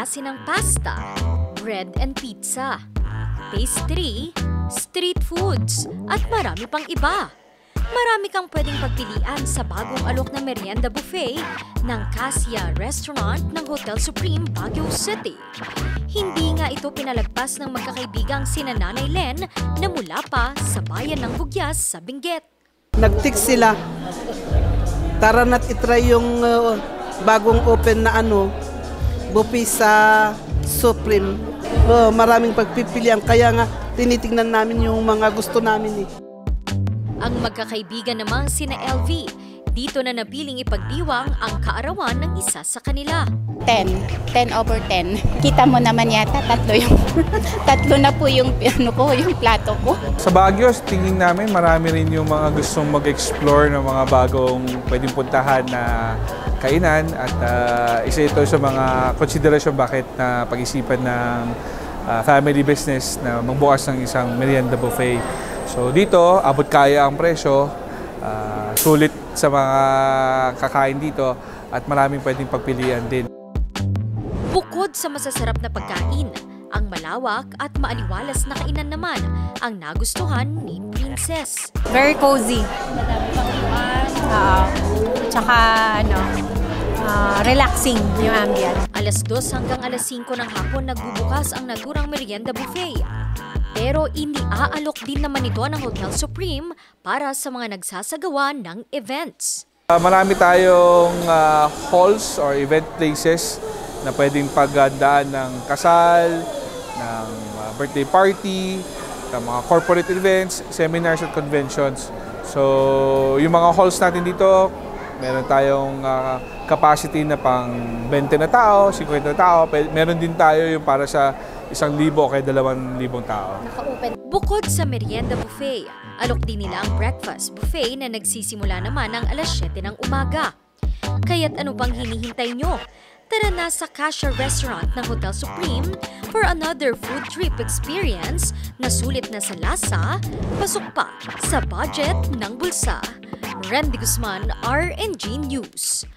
klase ng pasta, bread and pizza, pastry, street foods, at marami pang iba. Marami kang pwedeng pagpilian sa bagong alok na merienda buffet ng Cassia Restaurant ng Hotel Supreme, Baguio City. Hindi nga ito pinalagpas ng magkakaibigang sina Nanay Len na mula pa sa bayan ng Bugyas sa Benguet. Nag-text sila, tara na't itry yung bagong open na buffet sa Supreme. Maraming pagpipilian, kaya nga tinitingnan namin yung mga gusto namin eh. Ang magkakaibigan namang sina LV, dito na napiling ipagdiwang ang kaarawan ng isa sa kanila. 10 over 10. Kita mo naman yata tatlo na po yung plato ko. Sa Baguio, tingin namin marami rin yung mga gustong mag-explore ng mga bagong pwedeng puntahan na kainan at isa ito sa mga konsiderasyon bakit na pag-isipan ng family business na magbukas ng isang merienda buffet. So dito, abot kaya ang presyo, sulit sa mga kakain dito at maraming pwedeng pagpilian din. Bukod sa masasarap na pagkain, ang malawak at maaliwalas na kainan naman ang nagustuhan ni Princess. Very cozy. Tsaka relaxing yung ambient. Alas 2 hanggang alas 5 ng hapon nagbubukas ang naturang merienda buffet. Pero iniaalok din naman ito ng Hotel Supreme para sa mga nagsasagawa ng events. Marami tayong halls or event places na pwedeng paghandaan ng kasal, ng birthday party, ng mga corporate events, seminars at conventions. So yung mga halls natin dito, meron tayong capacity na pang 20 na tao, 50 na tao. Meron din tayo yung para sa 1,000 o kaya 2,000 tao. Bukod sa merienda buffet, alok din nila ang breakfast buffet na nagsisimula naman ng alas 7 ng umaga. Kaya't ano pang hinihintay nyo? Tara na sa Cassia Restaurant ng Hotel Supreme for another food trip experience na sulit na sa lasa, pasok pa sa budget ng bulsa. Randy Guzman, RNG News.